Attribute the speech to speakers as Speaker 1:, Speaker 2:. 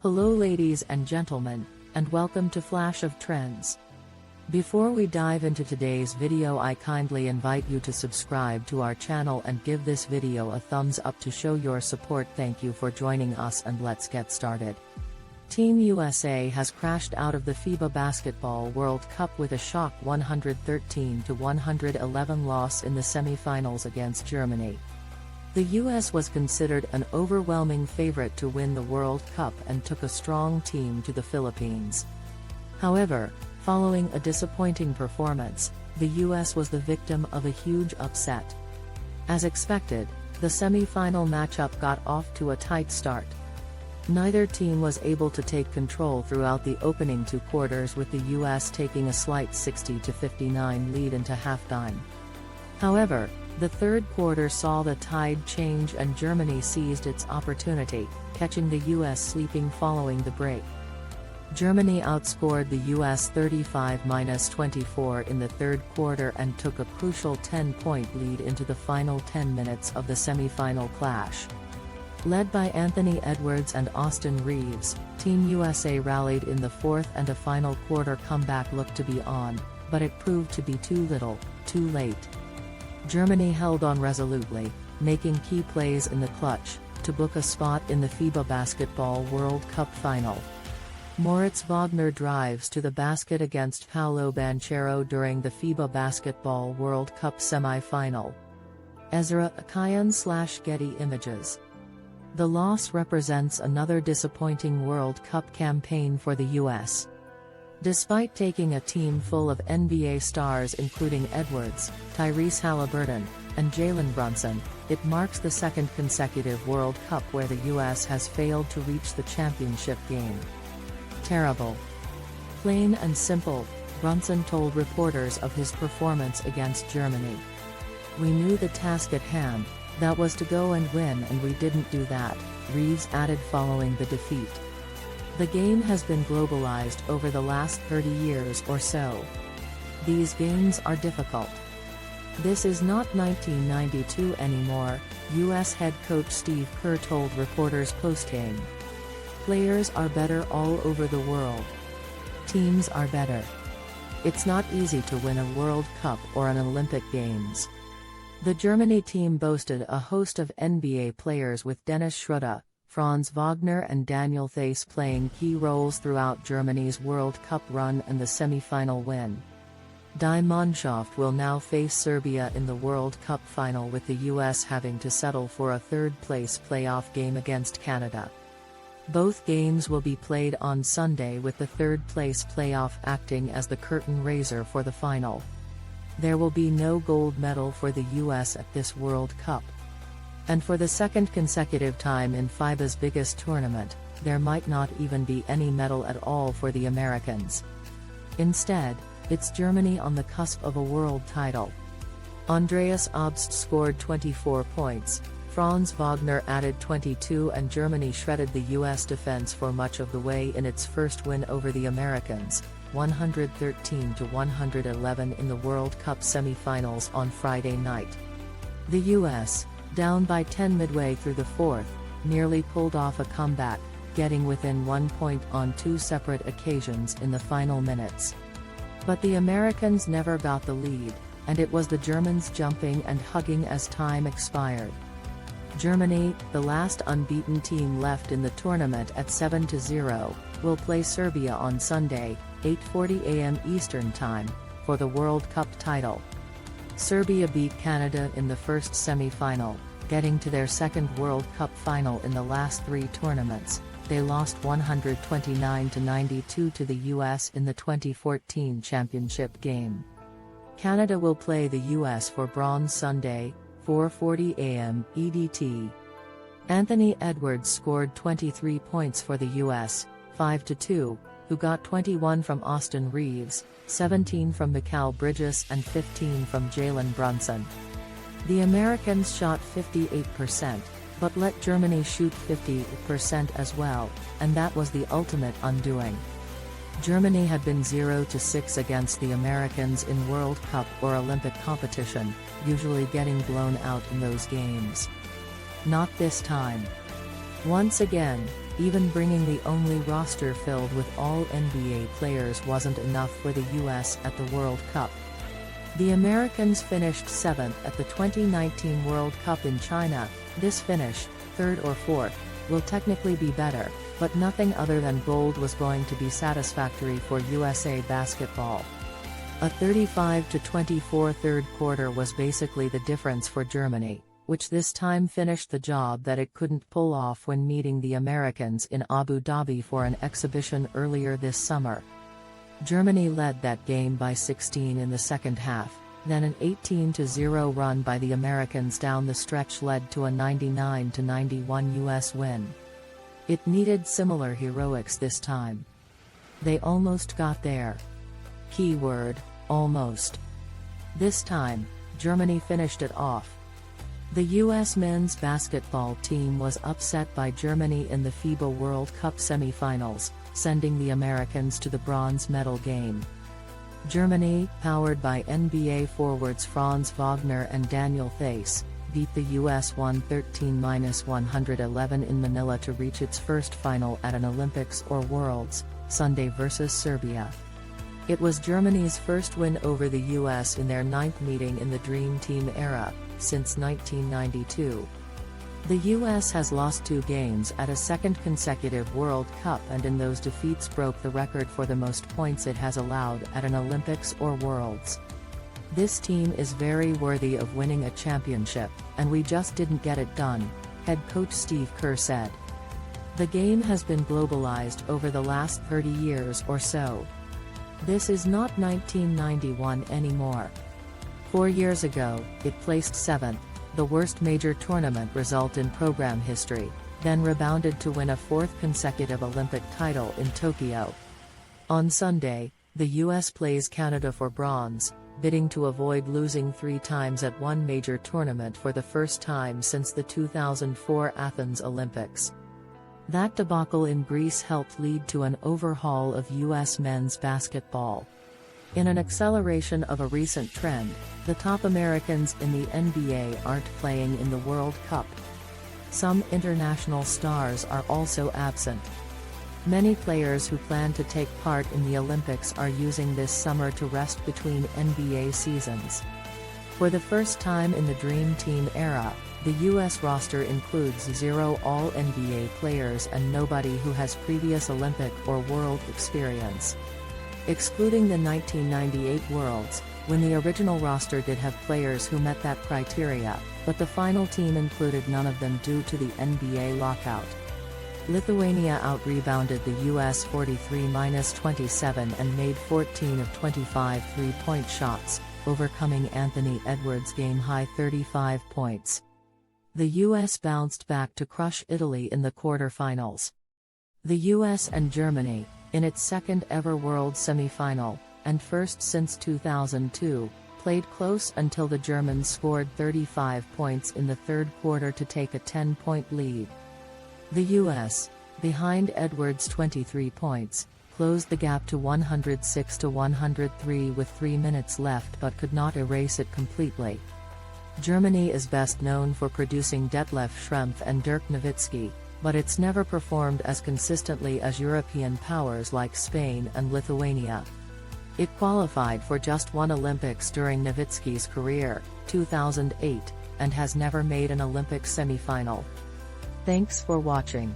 Speaker 1: Hello ladies and gentlemen, and welcome to Flash of Trends. Before we dive into today's video, I kindly invite you to subscribe to our channel and give this video a thumbs up to show your support. Thank you for joining us, and let's get started. Team USA has crashed out of the Fiba Basketball World Cup with a shock 113-111 loss in the semi-finals against Germany. The US was considered an overwhelming favorite to win the World Cup and took a strong team to the Philippines. However, following a disappointing performance, the US was the victim of a huge upset. As expected, the semi-final matchup got off to a tight start. Neither team was able to take control throughout the opening two quarters, with the US taking a slight 60-59 lead into halftime. However, the third quarter saw the tide change and Germany seized its opportunity, catching the US sleeping following the break. Germany outscored the US 35-24 in the third quarter and took a crucial 10-point lead into the final 10 minutes of the semi-final clash. Led by Anthony Edwards and Austin Reeves, Team USA rallied in the fourth, and a final quarter comeback looked to be on, but it proved to be too little, too late. Germany held on resolutely, making key plays in the clutch, to book a spot in the Fiba Basketball World Cup final. Franz Wagner drives to the basket against Paolo Banchero during the FIBA Basketball World Cup semi-final. Ezra Akayan/Getty Images. The loss represents another disappointing World Cup campaign for the US. Despite taking a team full of NBA stars including Edwards, Tyrese Haliburton, and Jalen Brunson, it marks the second consecutive World Cup where the US has failed to reach the championship game. Terrible. Plain and simple, Brunson told reporters of his performance against Germany. "We knew the task at hand, that was to go and win, and we didn't do that," Reeves added following the defeat. "The game has been globalized over the last 30 years or so. These games are difficult. This is not 1992 anymore," US head coach Steve Kerr told reporters post-game. "Players are better all over the world. Teams are better. It's not easy to win a World Cup or an Olympic Games." The Germany team boasted a host of NBA players, with Dennis Schröder, Franz Wagner and Daniel Theis playing key roles throughout Germany's World Cup run and the semi-final win. Die Mannschaft will now face Serbia in the World Cup final, with the US having to settle for a third-place playoff game against Canada. Both games will be played on Sunday, with the third-place playoff acting as the curtain raiser for the final. There will be no gold medal for the US at this World Cup. And for the second consecutive time in FIBA's biggest tournament, there might not even be any medal at all for the Americans. Instead, it's Germany on the cusp of a world title. Andreas Obst scored 24 points, Franz Wagner added 22, and Germany shredded the US defense for much of the way in its first win over the Americans, 113-111 in the World Cup semi-finals on Friday night. The US, down by 10 midway through the fourth, nearly pulled off a comeback, getting within 1 point on two separate occasions in the final minutes. But the Americans never got the lead, and it was the Germans jumping and hugging as time expired. Germany, the last unbeaten team left in the tournament at 7-0, will play Serbia on Sunday, 8:40 a.m. Eastern Time, for the World Cup title. Serbia beat Canada in the first semi-final, getting to their second World Cup final in the last three tournaments. They lost 129-92 to the US in the 2014 championship game. Canada will play the US for bronze Sunday, 4:40 a.m. EDT. Anthony Edwards scored 23 points for the US, 5-2, who got 21 from Austin Reeves, 17 from Mikal Bridges and 15 from Jalen Brunson. The Americans shot 58%, but let Germany shoot 50% as well, and that was the ultimate undoing. Germany had been 0-6 against the Americans in World Cup or Olympic competition, usually getting blown out in those games. Not this time. Once again, Even bringing the only roster filled with all NBA players wasn't enough for the US at the World Cup. The Americans finished 7th at the 2019 World Cup in China. This finish, 3rd or 4th, will technically be better, but nothing other than gold was going to be satisfactory for USA basketball. A 35-24 third quarter was basically the difference for Germany, which this time finished the job that it couldn't pull off when meeting the Americans in Abu Dhabi for an exhibition earlier this summer. Germany led that game by 16 in the second half, then an 18-0 run by the Americans down the stretch led to a 99-91 US win. It needed similar heroics this time. They almost got there. Keyword, almost. This time, Germany finished it off. The US men's basketball team was upset by Germany in the Fiba World Cup semifinals, sending the Americans to the bronze medal game. Germany, powered by NBA forwards Franz Wagner and Daniel Theis, beat the US 113-111 in Manila to reach its first final at an Olympics or Worlds, Sunday versus Serbia. It was Germany's first win over the US in their 9th meeting in the Dream Team era, since 1992. The US has lost 2 games at a second consecutive World Cup and in those defeats broke the record for the most points it has allowed at an Olympics or Worlds. This team is very worthy of winning a championship, and we just didn't get it done, head coach Steve Kerr said. The game has been globalized over the last 30 years or so. This is not 1991 anymore. 4 years ago, it placed 7th, the worst major tournament result in program history, then rebounded to win a 4th consecutive Olympic title in Tokyo. On Sunday, the US plays Canada for bronze, bidding to avoid losing 3 times at one major tournament for the first time since the 2004 Athens Olympics. That debacle in Greece helped lead to an overhaul of US men's basketball. In an acceleration of a recent trend, the top Americans in the NBA aren't playing in the World Cup. Some international stars are also absent. Many players who plan to take part in the Olympics are using this summer to rest between NBA seasons. For the first time in the Dream Team era, the US roster includes 0 All-NBA players and nobody who has previous Olympic or World experience. Excluding the 1998 Worlds, when the original roster did have players who met that criteria, but the final team included none of them due to the NBA lockout. Lithuania out-rebounded the US 43-27 and made 14 of 25 three-point shots, overcoming Anthony Edwards' game-high 35 points. The US bounced back to crush Italy in the quarterfinals. The US and Germany, in its second ever World semifinal, and first since 2002, played close until the Germans scored 35 points in the third quarter to take a 10-point lead. The US, behind Edwards' 23 points, closed the gap to 106-103 with 3 minutes left but could not erase it completely. Germany is best known for producing Detlef Schrempf and Dirk Nowitzki, but it's never performed as consistently as European powers like Spain and Lithuania. It qualified for just one Olympics during Nowitzki's career, 2008, and has never made an Olympic semifinal. Thanks for watching.